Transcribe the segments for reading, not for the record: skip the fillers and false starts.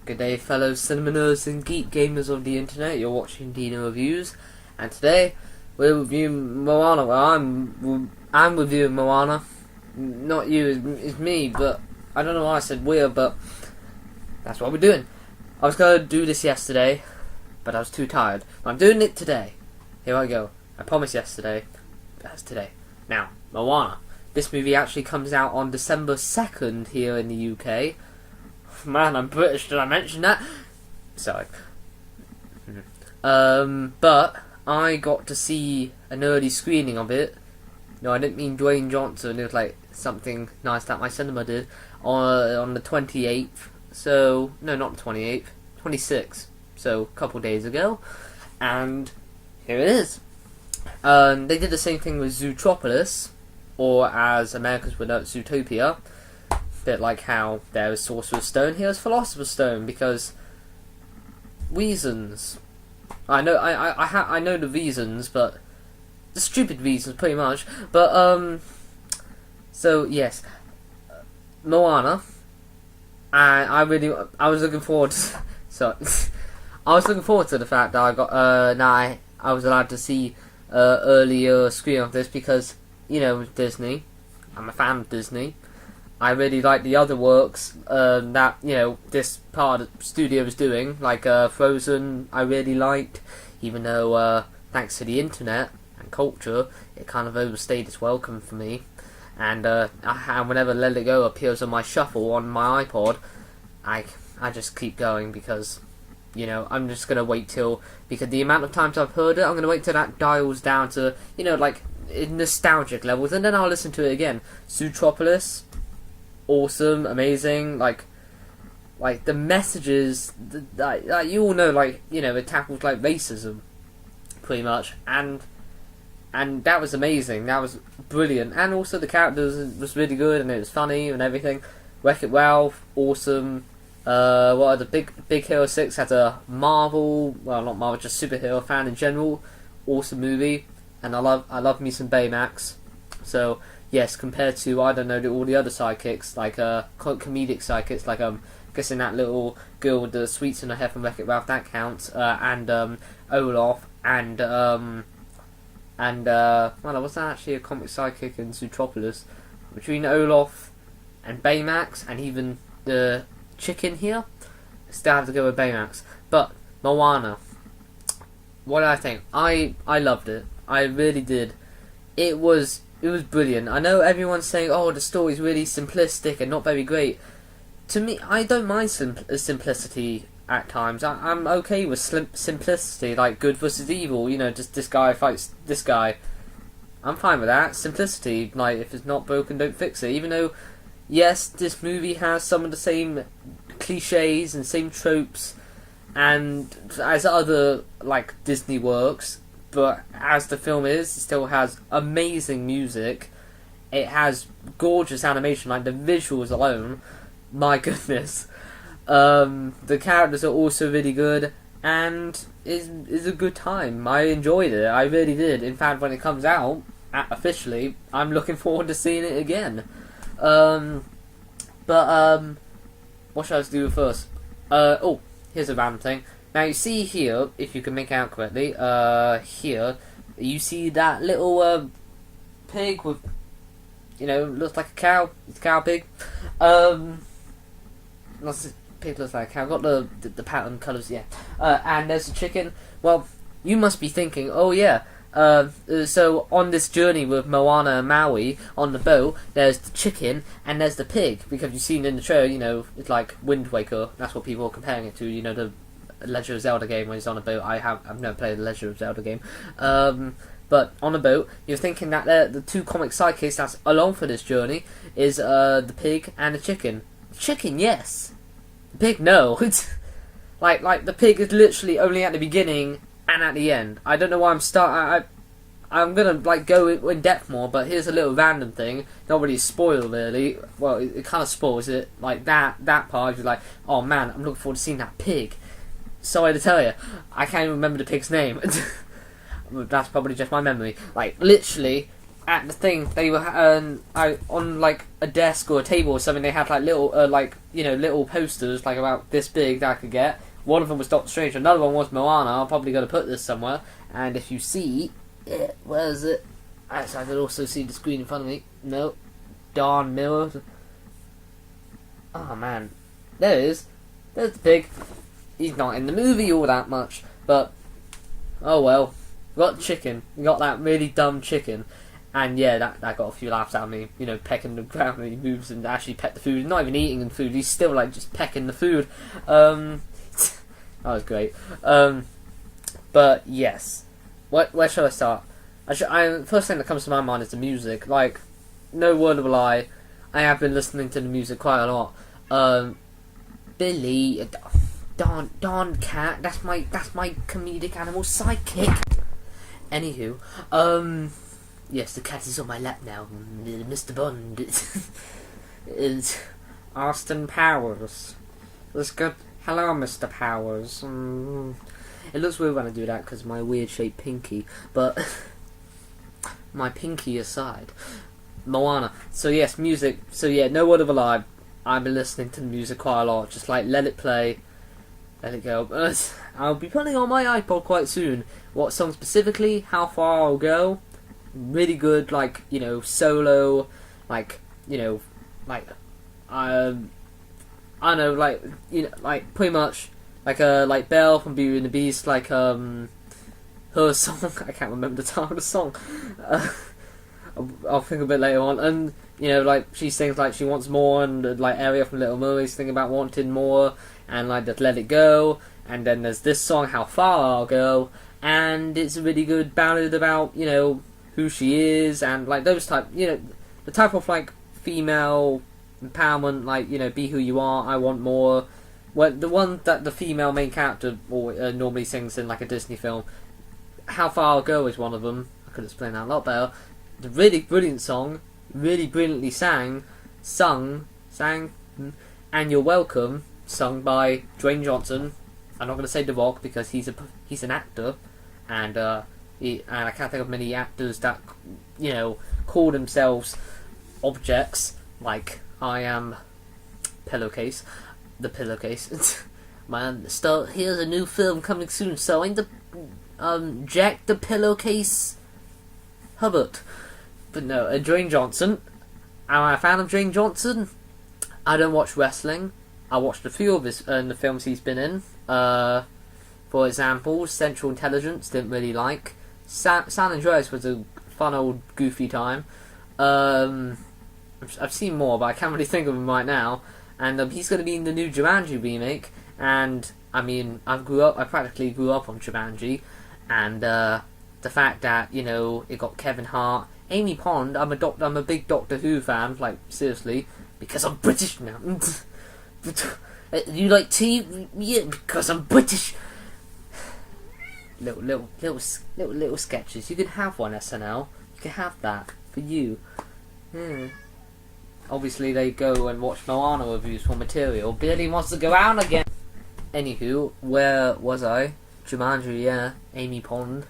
Good day, fellow cinema nerds and geek gamers of the internet. You're watching Deano Reviews, and today we're reviewing Moana. Well, I'm reviewing Moana. Not you, it's me, but I don't know why I said we're, but that's what we're doing. I was going to do this yesterday, but I was too tired. I'm doing it today. Here I go. I promised yesterday. That's today. Now, Moana. This movie actually comes out on December 2nd here in the UK. Man, I'm British, did I mention that? Sorry. But I got to see an early screening of it. No, I didn't mean Dwayne Johnson. It was like something nice that my cinema did on the 28th. So, no, not the 28th. 26th. So, a couple days ago. And here it is. They did the same thing with Zootropolis, or as Americans would know, Zootopia. Bit like how there is Sorcerer's Stone, here is Philosopher's Stone, because reasons. I know the reasons, but the stupid reasons pretty much. But so yes, Moana. I was looking forward to, I was looking forward to the fact that I got I was allowed to see earlier screening of this, because you know, Disney. I'm a fan of Disney. I really like the other works that, you know, this part of the studio is doing, like Frozen. I really liked, even though thanks to the internet and culture, it kind of overstayed its welcome for me. And whenever Let It Go appears on my shuffle on my iPod, I just keep going, because, you know, I'm just gonna wait till, because the amount of times I've heard it, I'm gonna wait till that dials down to, you know, like nostalgic levels, and then I'll listen to it again. Zootropolis. Awesome, amazing, like the messages that you all know, like, you know, it tackles like racism, pretty much, and that was amazing, that was brilliant, and also the characters was really good, and it was funny and everything. Wreck-It Ralph, awesome. What are the Big Hero 6 as a Marvel, well, not Marvel, just superhero fan in general, awesome movie, and I love me some Baymax, so. Yes, compared to, I don't know, all the other sidekicks, like comedic sidekicks, like guessing that little girl with the sweets in her hair from Wreck-It Ralph, that counts, and Olaf, and well, was that actually a comic sidekick in Zootropolis? Between Olaf and Baymax, and even the chicken here, still have to go with Baymax. But Moana, what did I think? I loved it. I really did. It was brilliant. I know everyone's saying, oh, the story's really simplistic and not very great. To me, I don't mind simplicity at times. I'm okay with simplicity, like good versus evil, you know, just this guy fights this guy. I'm fine with that. Simplicity, like, if it's not broken, don't fix it. Even though, yes, this movie has some of the same cliches and same tropes and as other, like, Disney works, but as the film is, it still has amazing music. It has gorgeous animation, like the visuals alone. My goodness. The characters are also really good, and is a good time. I enjoyed it. I really did. In fact, when it comes out officially, I'm looking forward to seeing it again. What should I do first? Oh, here's a random thing. Now you see here, if you can make out correctly, here, you see that little pig with, you know, looks like a cow. It's a cow pig. Pig looks like a cow. Got the pattern colours, yeah. And there's a chicken. Well, you must be thinking, oh yeah. So on this journey with Moana and Maui on the boat, there's the chicken and there's the pig, because you've seen in the trailer, you know, it's like Wind Waker. That's what people are comparing it to. You know, the Legend of Zelda game when he's on a boat. I've never played the Legend of Zelda game, but on a boat, you're thinking that the two comic sidekicks that's along for this journey is the pig and the chicken. Chicken, yes. The pig, no. It's like the pig is literally only at the beginning and at the end. I don't know why I'm gonna like go in depth more, but here's a little random thing. Not really spoil really. Well, it kind of spoils it. Like that part, you're like, oh man, I'm looking forward to seeing that pig. Sorry to tell you, I can't even remember the pig's name. That's probably just my memory. Like, literally, at the thing, they were on like a desk or a table or something. They had like little, little posters like about this big that I could get. One of them was Doctor Strange. Another one was Moana. I'm probably going to put this somewhere. And if you see it, where is it? Actually, I could also see the screen in front of me. No, darn mirror. Oh man, there it is. There's the pig. He's not in the movie all that much, but oh well. We got chicken. We got that really dumb chicken. And yeah, that got a few laughs out of me. Pecking the ground when he moves and actually peck the food. He's not even eating the food. He's still like just pecking the food. That was great. But yes, where shall I start? First thing that comes to my mind is the music. Like, no word of a lie, I have been listening to the music quite a lot. Billy, darn cat. That's my comedic animal sidekick. Anywho, yes, the cat is on my lap now. Mr. Bond is Austin Powers. Let's go. Hello, Mr. Powers. It looks weird when I do that because my weird shaped pinky, but my pinky aside. Moana. So yes, music. So yeah, no word of a lie. I've been listening to the music quite a lot. Just like let it play, let it go. I'll be putting on my iPod quite soon. What song specifically? How Far I'll Go. Really good, like solo, like I don't know, like pretty much like Belle from Beauty and the Beast, like her song. I can't remember the title of the song. I'll think a bit later on. And like she sings like she wants more, and like Ariel from Little Mermaid's thing about wanting more, and like just Let It Go. And then there's this song, How Far I'll Go, and it's a really good ballad about who she is, and like those type, the type of like female empowerment, like be who you are, I want more. Well, the one that the female main character normally sings in like a Disney film, How Far I'll Go is one of them. I could explain that a lot better. The really brilliant song, really brilliantly sung, and You're Welcome, sung by Dwayne Johnson. I'm not going to say The Rock because he's an actor, and I can't think of many actors that call themselves objects like I am. Pillowcase, the pillowcase. Man, here's a new film coming soon, starring the Jack the Pillowcase Hubbard. But no, Dwayne Johnson. Am I a fan of Dwayne Johnson? I don't watch wrestling. I watched a few of his the films he's been in. For example, Central Intelligence, didn't really like. San Andreas was a fun old goofy time. I've seen more, but I can't really think of him right now. And he's going to be in the new Jumanji remake. And I mean, I practically grew up on Jumanji, and the fact that it got Kevin Hart, Amy Pond. I'm a big Doctor Who fan. Like seriously, because I'm British now. You like tea? Yeah, because I'm British. Little sketches. You can have one, SNL. You can have that for you. Obviously, they go and watch Moana reviews for material. Billy wants to go out again. Anywho, where was I? Jumanji, yeah. Amy Pond.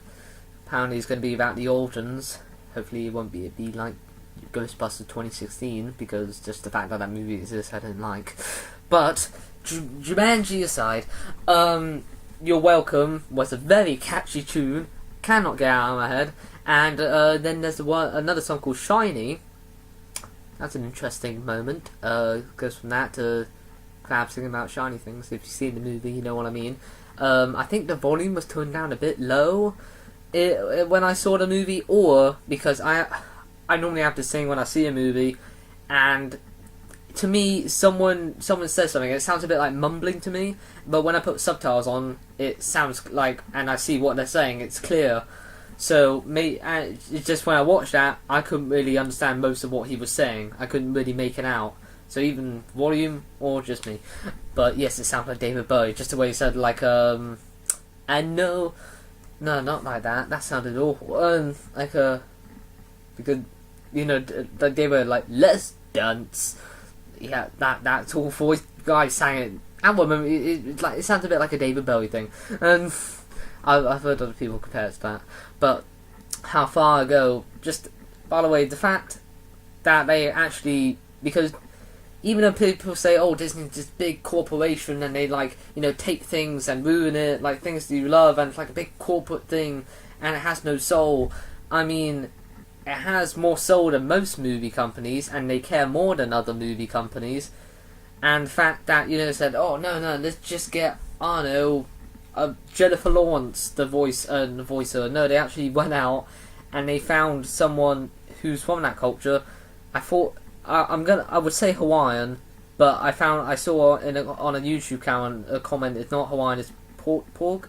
Apparently, it's going to be about the origins. Hopefully, it won't be like Ghostbusters 2016, because just the fact that that movie exists, I don't like. But Jumanji aside, You're Welcome was a very catchy tune. Cannot get out of my head. And then there's another song called Shiny. That's an interesting moment. Goes from that to Crab singing about shiny things. If you've seen the movie, you know what I mean. I think the volume was turned down a bit low when I saw the movie, or because I normally have to sing when I see a movie, and to me, someone says something, it sounds a bit like mumbling to me, but when I put subtitles on, it sounds like, and I see what they're saying, it's clear. So, it's just when I watched that, I couldn't really understand most of what he was saying. I couldn't really make it out. So even volume, or just me. But yes, it sounds like David Bowie, just the way he said, like, and no, not like that. That sounded awful. Because, like they were like, let's dance. Yeah, that tall voice guy sang it. I remember, it sounds a bit like a David Bowie thing. And I've heard other people compare it to that. But How Far I Go, just by the way, the fact that they actually, because even though people say, oh, Disney's this big corporation and they, like, you know, take things and ruin it, like things that you love, and it's like a big corporate thing and it has no soul. I mean, it has more soul than most movie companies, and they care more than other movie companies. And the fact that, you know, said, oh, no, let's just get, I don't know, Jennifer Lawrence, the voicer. No, they actually went out and they found someone who's from that culture. I thought, I would say Hawaiian, but I saw on a YouTube channel a comment, it's not Hawaiian, it's pork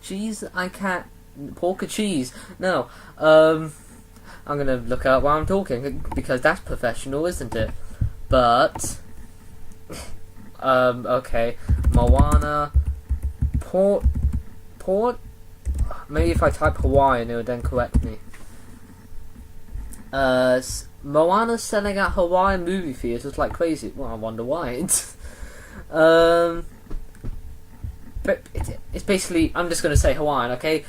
cheese. Pork cheese. No, I'm gonna look up while I'm talking because that's professional, isn't it? But okay, Moana, port. Maybe if I type Hawaiian, it would then correct me. Moana's selling at Hawaiian movie theaters like crazy. Well, I wonder why. But it's basically, I'm just going to say Hawaiian, okay?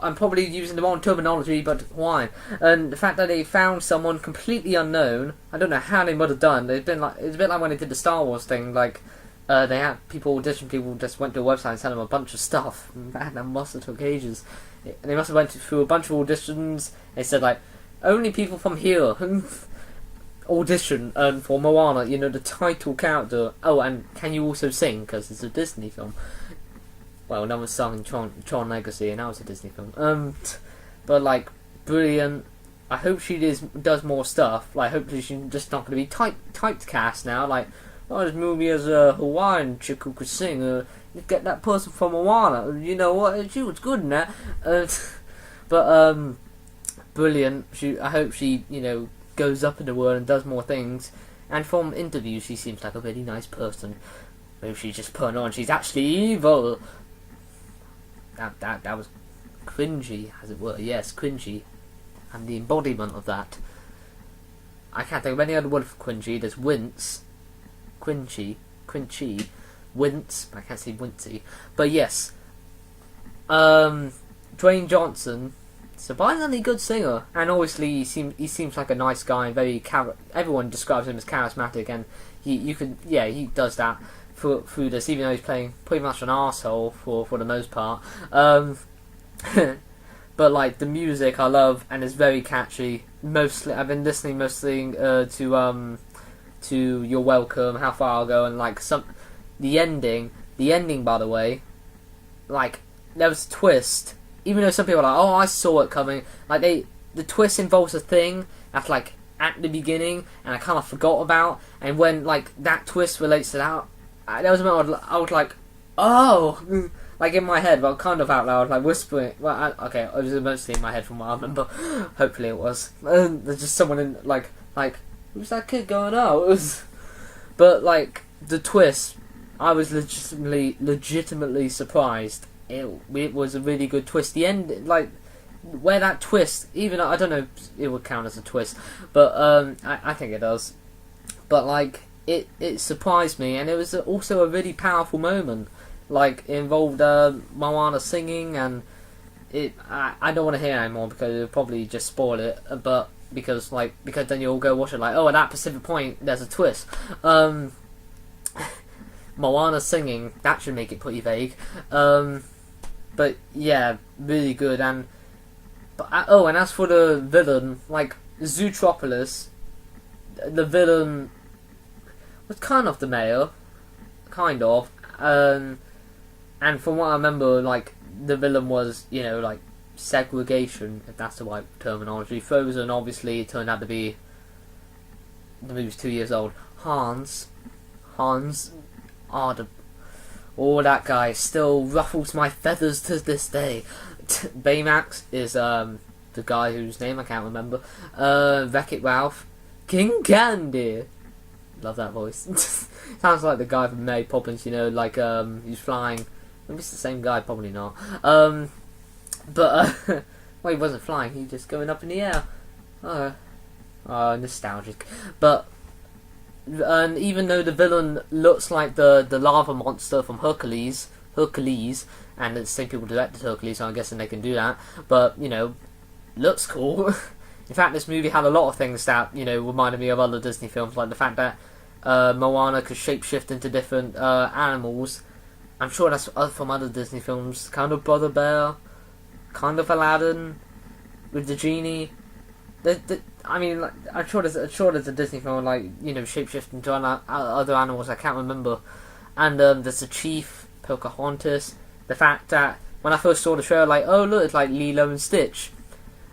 I'm probably using the wrong terminology, but Hawaiian. And the fact that they found someone completely unknown, I don't know how they would have done. It's a bit like when they did the Star Wars thing, like, they had people just went to a website and sent them a bunch of stuff. Man, that must have took ages. They must have went through a bunch of auditions. They said, like, only people from here audition for Moana, you know, the title character. Oh, and can you also sing? Because it's a Disney film. Well, no one's sung in Tron Legacy, and that was a Disney film. But, like, brilliant. I hope she does more stuff. Like, hopefully she's just not going to be typecast now. Like, oh, this movie as a Hawaiian chick who could sing. Get that person from Moana. You know what? She was good in that. But, brilliant. I hope she, you know, goes up in the world and does more things. And from interviews, she seems like a really nice person. Maybe she's just putting on. She's actually evil. That was cringy, as it were. Yes, cringy. And the embodiment of that. I can't think of any other word for cringy. There's wince. Cringy. Wince. I can't say wincy. But yes. Dwayne Johnson. Surprisingly good singer, and obviously he seems like a nice guy and very everyone describes him as charismatic, and he does that through this, even though he's playing pretty much an arsehole for the most part. But like the music I love, and it's very catchy. Mostly I've been listening to You're Welcome, How Far I'll Go, and like the ending by the way, like there was a twist. Even though some people are like, oh, I saw it coming. Like the twist involves a thing that's like at the beginning, and I kind of forgot about. And when like that twist relates to that, there was a moment I was like, oh, like in my head, well, kind of out loud, like whispering. Well, okay, it was mostly in my head from what I remember. Hopefully it was. There's just someone in like, who's that kid going out? But like the twist, I was legitimately surprised. It was a really good twist. The end, like where that twist, even I don't know if it would count as a twist, but I think it does. But like it surprised me, and it was also a really powerful moment. Like it involved Moana singing, and I don't want to hear it anymore because it'll probably just spoil it. But because then you'll go watch it like, oh, at that specific point there's a twist. Moana singing, that should make it pretty vague. But yeah, really good. And as for the villain, like Zootropolis, the villain was kind of the mayor, kind of. And from what I remember, like the villain was, you know, like segregation, if that's the right terminology. Frozen, obviously, it turned out to be, the movie's 2 years old. Hans, that guy still ruffles my feathers to this day. Baymax is the guy whose name I can't remember. Wreck-It Ralph, King Candy. Love that voice. Sounds like the guy from Mary Poppins, you know, like he's flying. Maybe it's the same guy, probably not. But well, he wasn't flying. He was just going up in the air. Nostalgic. But. And even though the villain looks like the lava monster from Hercules, and the same people directed Hercules, so I'm guessing they can do that. But you know, looks cool. In fact, this movie had a lot of things that reminded me of other Disney films, like the fact that Moana could shapeshift into different animals. I'm sure that's from other Disney films, kind of Brother Bear, kind of Aladdin with the genie. I mean, like, I'm sure there's a Disney film like shapeshift into other animals. I can't remember. And there's the chief, Pocahontas. The fact that when I first saw the trailer, like, oh look, it's like Lilo and Stitch.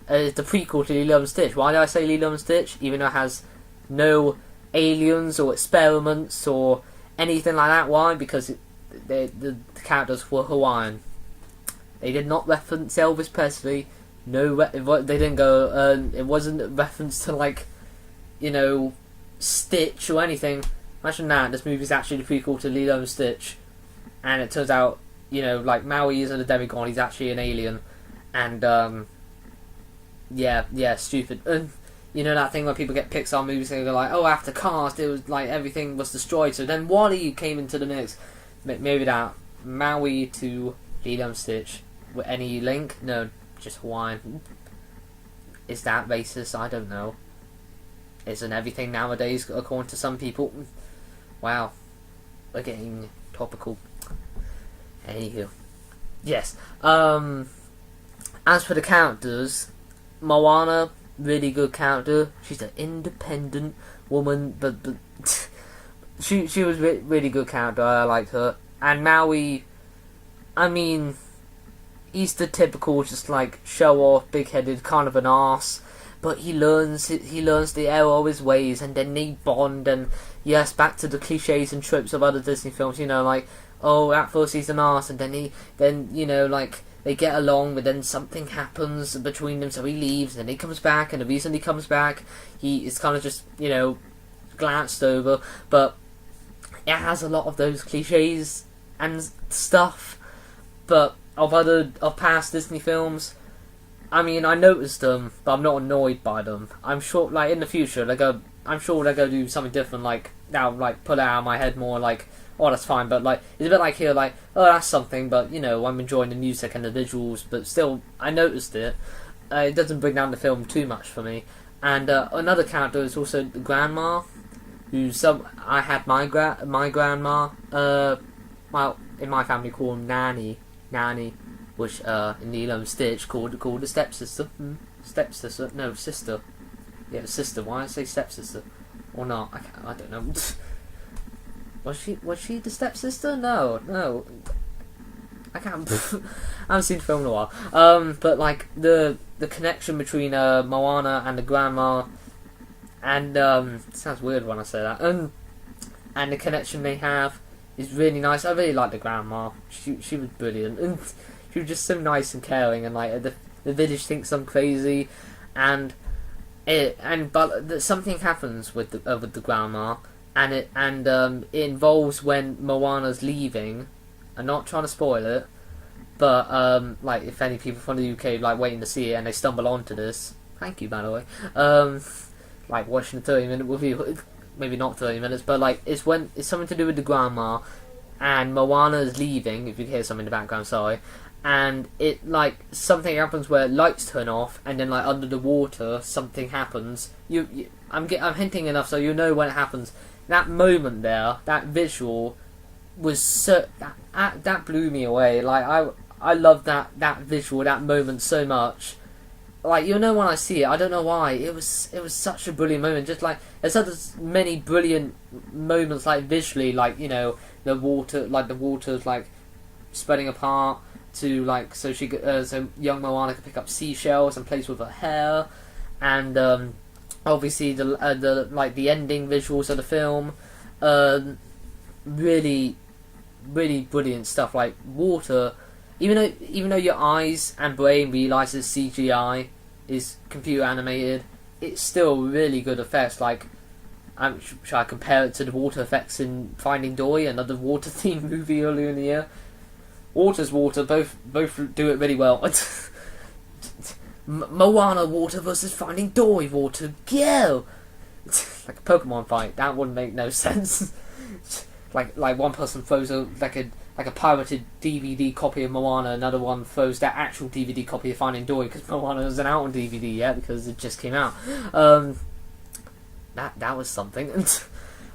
It's the prequel to Lilo and Stitch. Why did I say Lilo and Stitch? Even though it has no aliens or experiments or anything like that. Why? Because the characters were Hawaiian. They did not reference Elvis Presley. No, they didn't go. It wasn't a reference to like, Stitch or anything. Imagine that. This movie's actually the prequel to Lilo and Stitch, and it turns out, like Maui isn't a demigod. He's actually an alien, and yeah, stupid. And that thing where people get Pixar movies and they go like, oh, after Cars, it was like everything was destroyed. So then WALL-E came into the mix. Maybe that Maui to Lilo and Stitch. With any link? No, just Hawaiian. Is that racist? I don't know. Isn't everything nowadays, according to some people? Wow, we're getting topical. Anywho, yes. As for the characters, Moana, really good character. She's an independent woman, but she was really good character. I liked her. And Maui, I mean, he's the typical, just like show off, big headed, kind of an arse. But he learns the error of his ways, and then they bond. And yes, back to the cliches and tropes of other Disney films. Like, oh, at first he's an arse, and then like they get along, but then something happens between them, so he leaves, and then he comes back, and the reason he comes back, he is kind of just glanced over. But it has a lot of those cliches and stuff, but of past Disney films. I mean, I noticed them, but I'm not annoyed by them. I'm sure, like, in the future, I'm sure they're gonna do something different, like, now, like, pull it out of my head more, like, oh, that's fine, but, like, it's a bit like here, like, oh, that's something, but, I'm enjoying the music and the visuals, but still, I noticed it. It doesn't bring down the film too much for me. And, another character is also the grandma, I had my grandma, well, in my family call them Nanny, which in Lilo and Stitch called the stepsister. Stepsister? No, sister. Yeah, sister. Why did I say stepsister? Or not? I don't know. Was she the stepsister? No. I can't. I haven't seen the film in a while. But like the connection between Moana and the grandma, and it sounds weird when I say that. And the connection they have is really nice. I really like the grandma. She was brilliant, and she was just so nice and caring. And like the village thinks I'm crazy, but something happens with the grandma, and it involves when Moana's leaving. I'm not trying to spoil it, but like if any people from the UK like waiting to see it and they stumble onto this, thank you by the way. Like watching a 30-minute review, maybe not 30 minutes, but like it's something to do with the grandma, and Moana is leaving. If you hear something in the background, sorry. And it like something happens where lights turn off, and then like under the water something happens. I'm hinting enough so you know when it happens. That moment there, that visual was that blew me away. Like I love that visual, that moment so much. Like when I see it, I don't know why it was such a brilliant moment. Just like there's other many brilliant moments, like visually, like the water's like spreading apart to like so young Moana can pick up seashells and plays with her hair, and obviously the like the ending visuals of the film, really brilliant stuff. Like water. Even though your eyes and brain realizes CGI is computer animated, it's still really good effects. Like, should I compare it to the water effects in Finding Dory, another water themed movie earlier in the year? Water's water, both do it really well. Moana water versus Finding Dory water, go! Like a Pokemon fight, that wouldn't make no sense. like one person throws a pirated DVD copy of Moana, another one throws their actual DVD copy of Finding Dory because Moana isn't out on DVD yet because it just came out. That was something,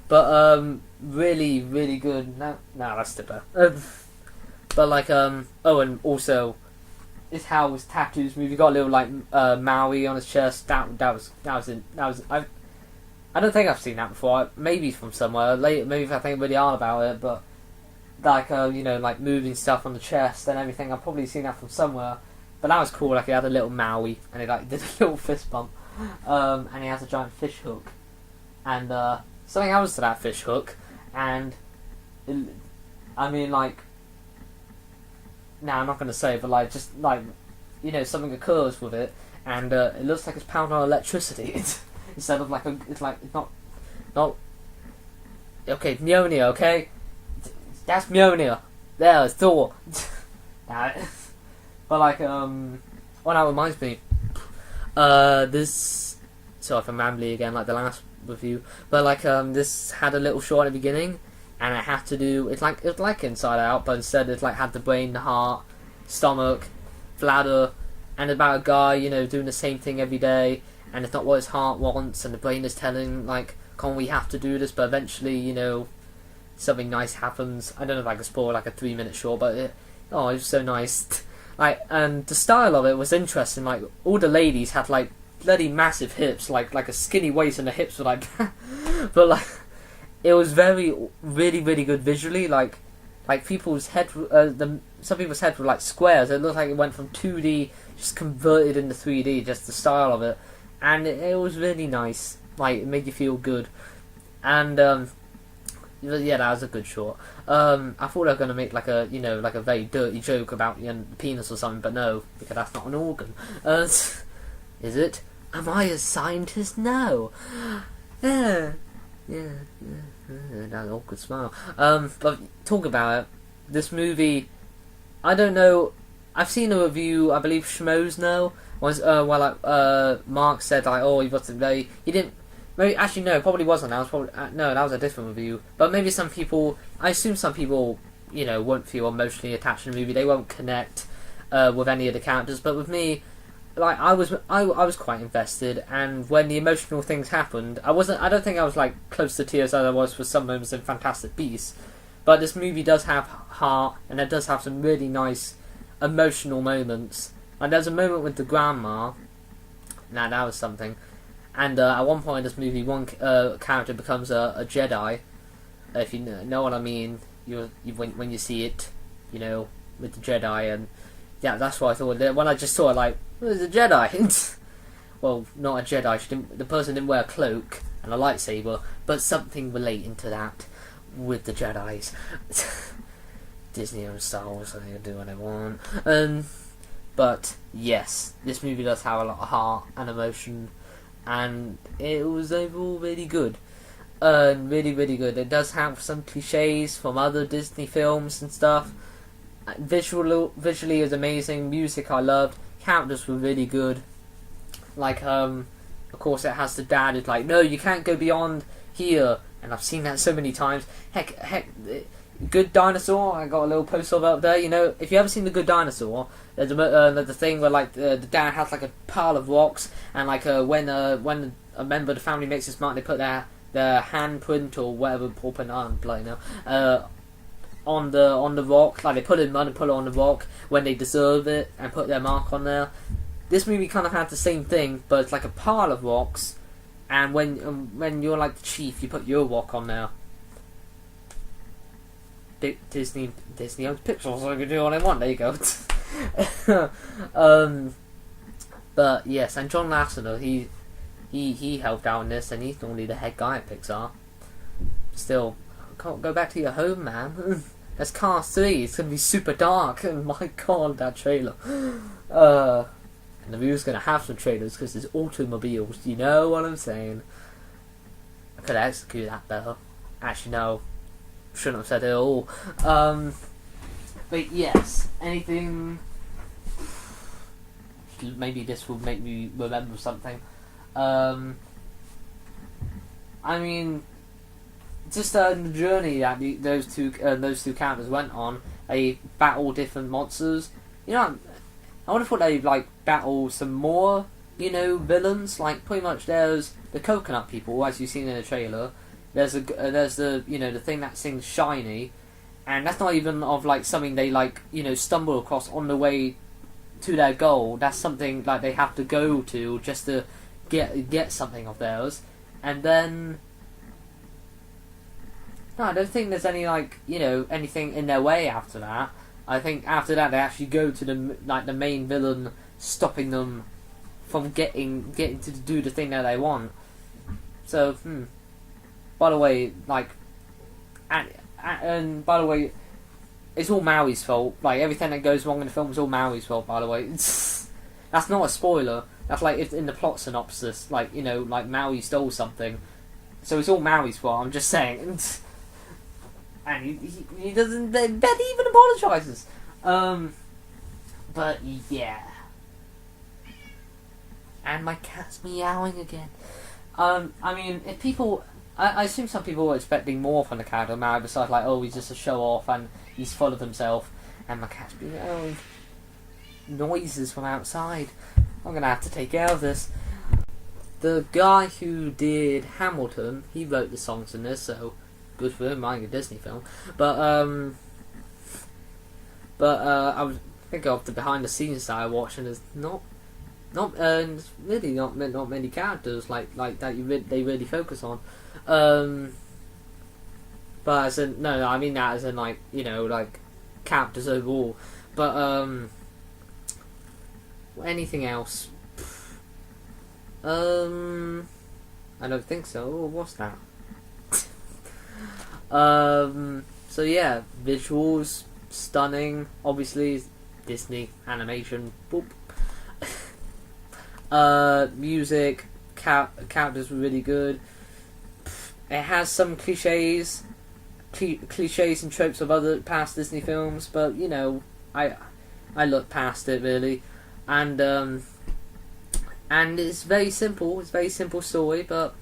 but really really good. No, that's the best. But like oh, and also, it's how his tattoos move. He got a little like Maui on his chest. That was I don't think I've seen that before. Maybe from somewhere. Maybe if I think really hard about it, but like like moving stuff on the chest and everything. I've probably seen that from somewhere. But that was cool. Like he had a little Maui and he like did a little fist bump. And he has a giant fish hook. And something else to that fish hook. And I mean like. Now I'm not going to say, but like just like something occurs with it, and it looks like it's pounding on electricity instead of like it's not okay. Mjolnir, okay, that's Mjolnir. There, it's Thor. But like well, that reminds me. This sorry if I'm rambling again like the last review, but like this had a little short at the beginning. And it had to do. It's like Inside Out, but instead it like had the brain, the heart, stomach, bladder, and about a guy doing the same thing every day, and it's not what his heart wants, and the brain is telling him like, "Come on, we have to do this," but eventually something nice happens. I don't know if I can spoil like a 3-minute short, but it was so nice. Like, and the style of it was interesting. Like all the ladies had like bloody massive hips, like a skinny waist, and the hips were like, but like. It was really good visually. Like people's head, some people's heads were like squares. It looked like it went from 2D just converted into 3D. Just the style of it, and it was really nice. Like it made you feel good, and yeah, that was a good short. I thought they were gonna make like a like a very dirty joke about the penis or something, but no, because that's not an organ. Is it? Am I a scientist? No. Yeah, that awkward smile. But talk about it. This movie, I don't know. I've seen a review. I believe Schmoes know was Mark said like, oh, he wasn't very. He didn't. Maybe actually no, it probably wasn't. That was probably no, that was a different review. But maybe some people. I assume some people won't feel emotionally attached to the movie. They won't connect with any of the characters. But with me. Like I was quite invested, and when the emotional things happened, I don't think I was like close to tears as I was for some moments in Fantastic Beasts, but this movie does have heart, and it does have some really nice emotional moments. And there's a moment with the grandma. Now that was something, and at one point in this movie, one character becomes a Jedi. If you know what I mean, when you see it, with the Jedi, and yeah, that's what I thought. When I just saw it, like. Well, there's a Jedi. Well, not a Jedi. The person didn't wear a cloak and a lightsaber, but something relating to that with the Jedis. Disney and Star Wars, so they can do what they want. But yes, this movie does have a lot of heart and emotion, and it was overall really good. Really good. It does have some cliches from other Disney films and stuff. Visually is amazing. Music I loved. Characters were really good. Like, of course, it has the dad who's like, no, you can't go beyond here. And I've seen that so many times. Heck, Good Dinosaur. I got a little poster of it up there. If you ever seen The Good Dinosaur, there's the thing where like the dad has like a pile of rocks, and like when a member of the family makes a smart, they put their handprint or whatever, paw print, I'm bloody now. On the rock, like they put it in mud and put it on the rock when they deserve it and put their mark on there. This movie kind of had the same thing, but it's like a pile of rocks, and when you're like the chief, you put your rock on there. Disney owns Pixels, so I can do what I want. There you go. But yes, and John Lasseter, he helped out in this, and he's normally the head guy at Pixar. Still, can't go back to your home, man. That's Cars 3. It's gonna be super dark. And my god, that trailer. And the review's gonna have some trailers because there's automobiles. You know what I'm saying? I could execute that better. Actually, no. Shouldn't have said it at all. But yes, anything. Maybe this will make me remember something. I mean, just the journey that those two characters went on. They battle different monsters. You know, I would have thought they'd like battle some more, villains. Like pretty much there's the coconut people, as you've seen in the trailer. There's the the thing that sings Shiny, and that's not even of like something they like stumble across on the way to their goal. That's something like they have to go to just to get something of theirs, and then. No, I don't think there's any anything in their way after that. I think after that they actually go to the main villain, stopping them from getting to do the thing that they want. So, by the way, and by the way, it's all Maui's fault. Like everything that goes wrong in the film is all Maui's fault. By the way, that's not a spoiler. That's like if in the plot synopsis, Maui stole something, so it's all Maui's fault. I'm just saying. And he doesn't barely even apologises. But yeah. And my cat's meowing again. I mean, if people, I assume some people were expecting more from the character Maui besides he's just a show off and he's full of himself. And my cat's meowing. Noises from outside. I'm gonna have to take care of this. The guy who did Hamilton, he wrote the songs in this, so. Good for him, writing a Disney film. But I was thinking of the behind the scenes that I watched, and there's not many characters like that they really focus on. But as in no, I mean that as in characters overall. But anything else? I don't think so. Oh, what's that? So yeah, visuals stunning. Obviously, Disney animation. Boop. Music, characters were really good. It has some cliches and tropes of other past Disney films, but I look past it really, and it's very simple. It's a very simple story, but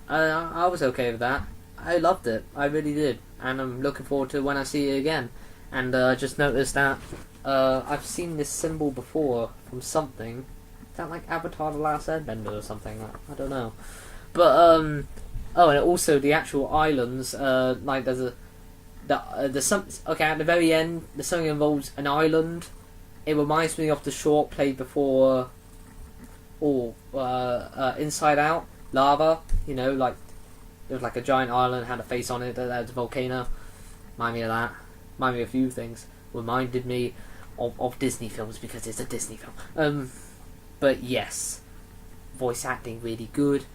I was okay with that. I loved it. I really did. And I'm looking forward to when I see it again. And I just noticed that I've seen this symbol before from something. Is that like Avatar The Last Airbender or something? I don't know. But, and also the actual islands, there's at the very end, there's something involves an island. It reminds me of the short played before, Inside Out. Lava, there was like a giant island, had a face on it, that had a volcano. Remind me of that. Remind me of a few things. Reminded me of Disney films because it's a Disney film. But yes, voice acting really good.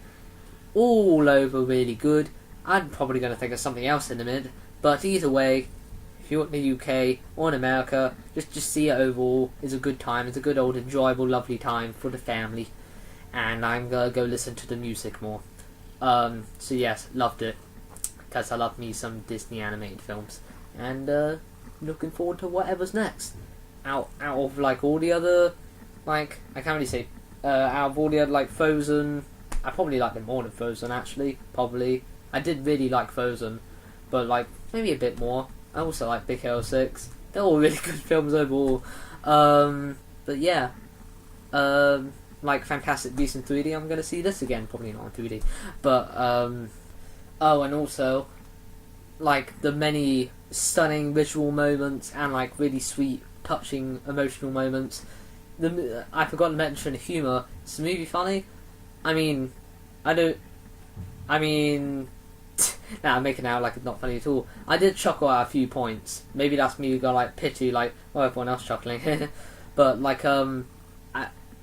All over really good. I'm probably going to think of something else in a minute. But either way, if you're in the UK or in America, just see it overall. It's a good time. It's a good old enjoyable lovely time for the family. And I'm gonna go listen to the music more. So yes, loved it because I love me some Disney animated films, and looking forward to whatever's next. Out of all the other, I can't really say. Out of all the other Frozen, I probably like them more than Frozen actually. Probably I did really like Frozen, but maybe a bit more. I also like Big Hero 6. They're all really good films overall. But yeah. Fantastic Beasts in 3D, I'm going to see this again. Probably not in 2D. But, and also, the many stunning visual moments and, really sweet, touching, emotional moments. I forgot to mention humour. Is the movie funny? I'm making it out like it's not funny at all. I did chuckle at a few points. Maybe that's me who got, pity, everyone else chuckling. But,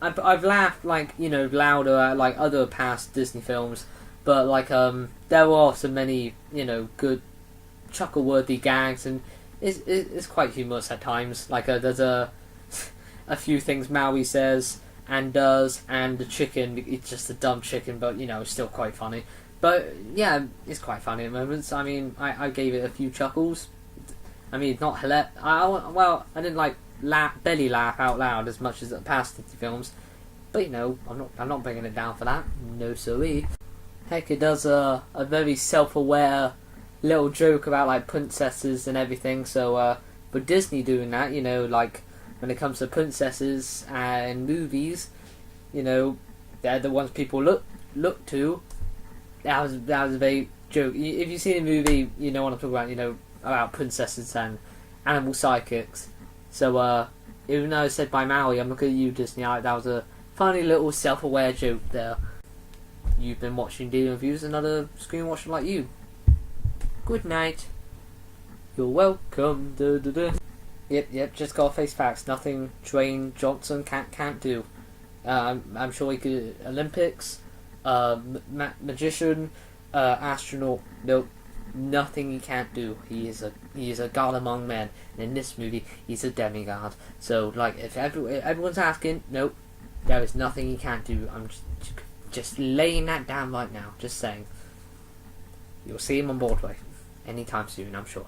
I've laughed louder at other past Disney films, but there are so many good chuckle-worthy gags, and it's quite humorous at times. There's a few things Maui says and does, and the chicken, it's just a dumb chicken, but it's still quite funny. But yeah, it's quite funny at moments. I gave it a few chuckles. Not hilarious. I didn't belly laugh out loud as much as the past Disney films, but I'm not bringing it down for that. No siree. Heck, it does a very self-aware little joke about like princesses and everything. So for Disney doing that, you know, like when it comes to princesses and movies, you know, they're the ones people look to. That was a very joke. If you see the movie, you know what I'm talking about. You know about princesses and animal sidekicks. So even though it's said by Maui, I'm looking at you, Disney. That was a funny little self-aware joke there. You've been watching Deano Reviews, another screen watcher like you. Good night. You're welcome. Duh, duh, duh. Yep. Just gotta face facts. Nothing Dwayne Johnson can't do. I'm sure he could. Olympics, magician, astronaut. Nope, nothing he can't do. He is a god among men. And in this movie, he's a demigod. So, like, if everyone's asking, nope, there is nothing he can't do. I'm just laying that down right now. Just saying. You'll see him on Broadway anytime soon, I'm sure.